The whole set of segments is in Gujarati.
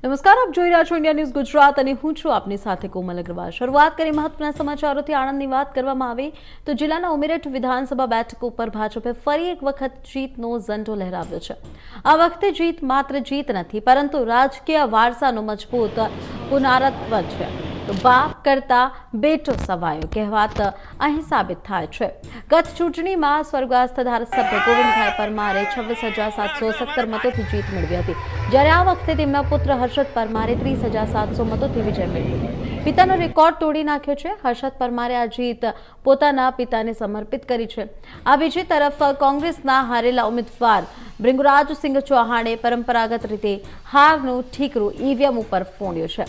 નમસ્કાર, આપ જોઈ રહ્યા છો ઇન્ડિયા ન્યૂઝ ગુજરાત અને હું છું આપની સાથે કોમલ અગ્રવાલ। શરૂઆત કરી મહત્વના સમાચારોથી। આણંદની વાત કરવામાં આવે તો જિલ્લાના ઉમેરઠ વિધાનસભા બેઠક ઉપર ભાજપે ફરી એક વખત જીતનો ઝંડો લહેરાવ્યો છે। આ વખતે જીત માત્ર જીત નથી, પરંતુ રાજકીય વારસાનો મજબૂત પુનરાવર્તન છે। તો બાપ કરતા બેટો સવાયો કહેવત અહીં સાબિત થાય છે। ગત ચૂંટણીમાં સ્વર્ગસ્થ ધારાસભ્ય ગોવિંદભાઈ પરમારે 26,717 મતોથી જીત મેળવી હતી, જ્યારે આ વખતે તેમના પુત્ર હર્ષદ પરમારે 30,700 મતોથી વિજય મેળવ્યો। પિતાનો રેકોર્ડ તોડી નાખ્યો છે। હર્ષદ પરમારે આ જીત પોતાના પિતાને સમર્પિત કરી છે। આ બીજી તરફ કોંગ્રેસના હારેલા ઉમેદવાર ભૃંગરાજસિંહ ચૌહાણે પરંપરાગત રીતે હારનું ઠીકરું ઈવીએમ ઉપર ફોડ્યું છે।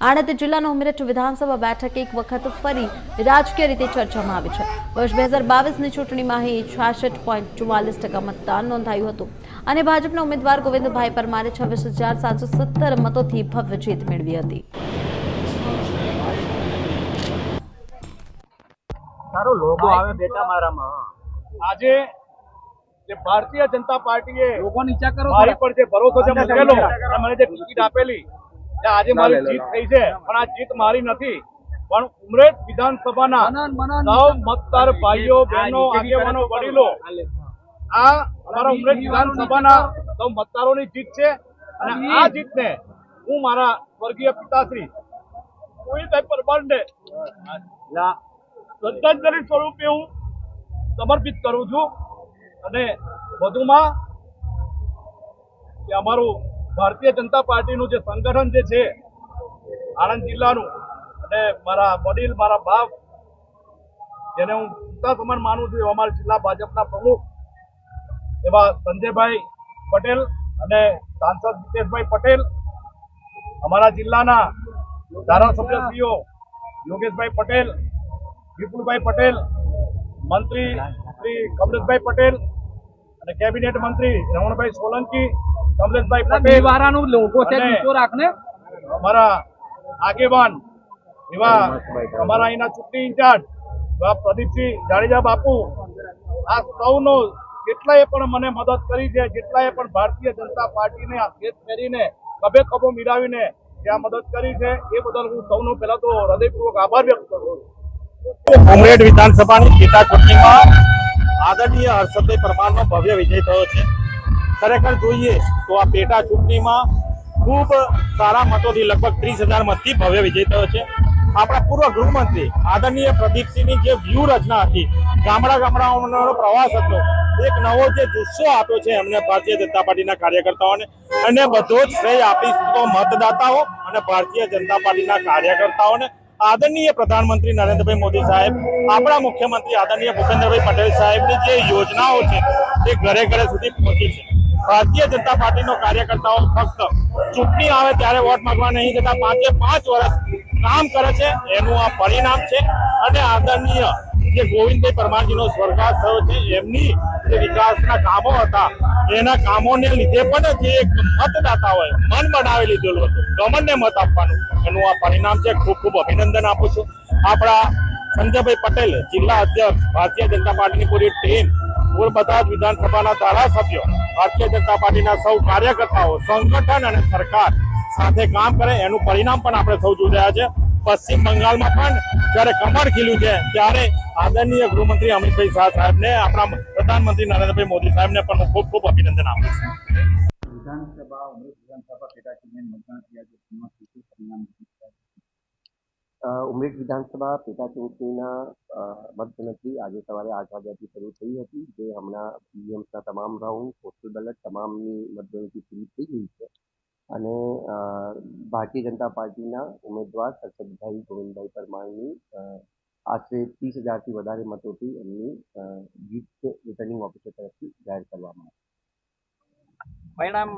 આણંદ જિલ્લાનો ઉમેરઠ વિધાનસભા બેઠક એક વખત ફરી રાજકીય રીતે ચર્ચામાં આવી છે। વર્ષ 2022ની ચૂંટણીમાં અહીં 66.44% મતદાન નોંધાયું હતું અને ભાજપના ઉમેદવાર ગોવિંદભાઈ પરમારે 26,717 મતોથી ભવ્ય જીત મેળવી હતી। સારો લોગો આવે બેટા મારામાં। આજે જે ભારતીય જનતા પાર્ટીએ લોગો નીચા કરો, મારી પર જે ભરોસો જે મૂકેલો અને મને જે ટિકિટ આપેલી, આજે મારી જીત થઈ છે। પણ આ જીત મારી નથી, પણ ઉમરેઠ વિધાનસભાના સૌ મતદાર ભાઈઓ બહેનો આગેવાનો વડીલો, આ અમારા ઉમરેઠ વિધાનસભાના સૌ મતદારોની જીત છે। અને આ જીતને હું મારા સ્વર્ગીય પિતાશ્રી ગોવિંદભાઈ પરમારને શ્રદ્ધાંજલિ સ્વરૂપે હું સમર્પિત કરું છું। અને વધુમાં કે અમારું ભારતીય જનતા પાર્ટીનું જે સંગઠન જે છે આણંદ જિલ્લાનું, અને મારા વડીલ મારા બાપ જેને હું પિતા સમાન માનું છું, અમારા જિલ્લા ભાજપના પ્રમુખ એવા સંજયભાઈ પટેલ અને સાંસદ જીતેશભાઈ પટેલ, અમારા જિલ્લાના ધારાસભ્યશ્રીઓ યોગેશભાઈ પટેલ, વિપુલભાઈ પટેલ, મંત્રી શ્રી કમલેશભાઈ પટેલ અને કેબિનેટ મંત્રી રમણભાઈ સોલંકી, કમલેશભાઈ પટેલ વારાનું લોગો છે નીચો રાખને। અમારા આગેવાન એવા અમારા અહીંના ચૂંટણી ઇન્ચાર્જ એવા પ્રદીપસિંહ જાડેજા બાપુ, આ સૌનો જેટલાએ પણ મને મદદ કરી છે, જેટલાએ પણ ભારતીય જનતા પાર્ટીને ભેદ કરીને ખભે ખભો મિલાવીને જે આ મદદ કરી છે, એ બદલ હું સૌનો પહેલા તો હૃદયપૂર્વક આભાર વ્યક્ત કરું છું। ઉમરેઠ વિધાનસભાની પેટા ચૂંટણીમાં આદરણીય હર્ષદભાઈ પરમારનો ભવ્ય વિજય થયો છે। ખરેખર જોઈએ તો આ પેટા ચૂંટણીમાં ખૂબ સારા મતોથી લગભગ 30,000 મતથી ભવ્ય વિજય થયો છે। આપણા પૂર્વ ગૃહમંત્રી આદરણીય પ્રદીપસિંહની જે વ્યૂહરચના હતી, ગામડાઓનો પ્રવાસ હતો, એક નવો જે જુસ્સો આપ્યો છે એમને ભારતીય જનતા પાર્ટીના કાર્યકર્તાઓને, અને બધો જ શ્રેય આપીશ તો મતદાતાઓ અને ભારતીય જનતા પાર્ટીના કાર્યકર્તાઓને। આદરણીય પ્રધાનમંત્રી નરેન્દ્રભાઈ મોદી સાહેબ, આપણા મુખ્યમંત્રી આદરણીય ભૂપેન્દ્રભાઈ પટેલ સાહેબની જે યોજનાઓ છે એ ઘરે ઘરે સુધી પહોંચી છે। ભારતીય જનતા પાર્ટીનો કાર્યકર્તાઓ ફક્ત ચૂંટણી આવે ત્યારે વોટ માંગવા નહીં જતા, 5 વર્ષ કામ કરે છે, એનું આ પરિણામ છે। અને આદરણીય જે ગોવિંદભાઈ પરમારજીનો સ્વર્ગવાસ થયો છે, એમની જે વિકાસના કામો હતા, એના કામોને લીધે પણ જે એક મતદાતાઓએ મન બનાવી લીધેલું હતું ગમનને મત આપવાનું, એનું આ પરિણામ છે। ખૂબ ખૂબ અભિનંદન આપું છું આપણા સંજયભાઈ પટેલ, જિલ્લા અધ્યક્ષ, ભારતીય જનતા પાર્ટીની પૂરી ટીમ, બધા જ વિધાનસભાના ધારાસભ્યો, ભારતીય જનતા પાર્ટીના સૌ કાર્યકર્તાઓ, સંગઠન અને સરકાર સાથે કામ કરે, એનું પરિણામ પણ આપણે સૌ જોઈ રહ્યા છે। પશ્ચિમ બંગાળમાં પણ જ્યારે કમળ ખીલ્યું છે, ત્યારે આદરણીય ગૃહમંત્રી અમિતભાઈ શાહ સાહેબને, આપણા પ્રધાનમંત્રી નરેન્દ્રભાઈ મોદી સાહેબને પણ હું ખૂબ ખૂબ અભિનંદન આપું છું। વિધાનસભા ઉમરેઠ વિધાનસભા પેટા ચૂંટણી મતદાન થયા છે, તેમાં શું પરિણામ ઉમરેઠ વિધાનસભા પેટા ચૂંટણીના મતગણતરી આજે સવારે 8 વાગ્યાથી શરૂ થઈ હતી, જે હમણાં ઈવીએમ્સના તમામ રાઉન્ડ, પોસ્ટલ બેલેટ તમામની મતગણતરી પૂરી થઈ ગઈ છે અને ભારતીય જનતા પાર્ટીના ઉમેદવાર હર્ષદભાઈ ગોવિંદભાઈ પરમારની આશરે 30,000થી વધારે મતોથી એમની જીત રિટર્નિંગ ઓફિસર તરફથી જાહેર કરવામાં આવી। પરિણામ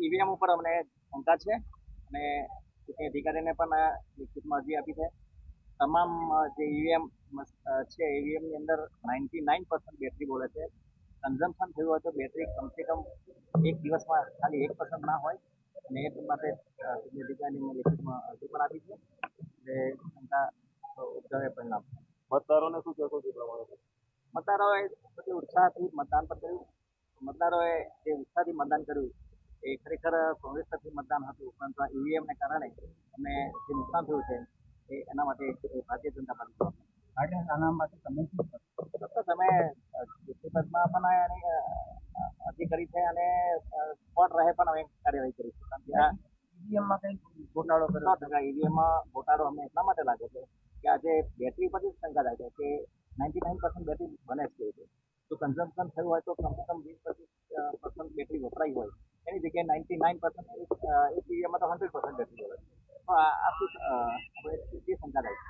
ઈવીએમ ઉપર અમને શંકા છે અને ચૂંટણી અધિકારીને પણ લિખિતમાં અરજી આપી છે। તમામ જે ઈવીએમ છે, ઈવીએમની અંદર 99% બેટરી બોલે છે। કન્ઝમ્પશન થયું હોય તો બેટરી કમસે કમ એક દિવસમાં ખાલી 1% ના હોય, અને એ માટે ચૂંટણી અધિકારીને લિખિતમાં અરજી પણ આપી છે। એટલે શંકા ઉપજાવે પરિણામ। મતદારોને શું કહેશો તે પ્રમાણે? મતદારોએ ઉત્સાહથી મતદાન પણ કર્યું। મતદારોએ જે ઉત્સાહથી મતદાન કર્યું એ ખરેખર કોંગ્રેસ તરફથી મતદાન હતું, પરંતુ આ ઈવીએમને કારણે અમને જે નુકસાન થયું છે એના માટે ભારતીય જનતા પાર્ટી આના માટે તમે શું તમે પદમાં પણ એની અરજી કરી છે અને સ્પોટ રહે પણ અમે કાર્યવાહી કરીશું. કારણ કે આ ઈવીએમમાં કંઈ ઘોટાળો 100% ઈવીએમમાં ઘોટાળો અમને એટલા માટે લાગે છે કે આજે બેટરી પર જ શંકા જાય છે કે 99% બેટરી બને જ કેવી રીતે. જો કન્ઝમ્પશન થયું હોય તો કમસે કમ 20% બેટરી વપરાઈ હોય એની જગ્યાએ 99% એક ઈવીએમમાં તો 100% બેટરી હોય. તો આ શું આપણે જે શંકા જાય છે.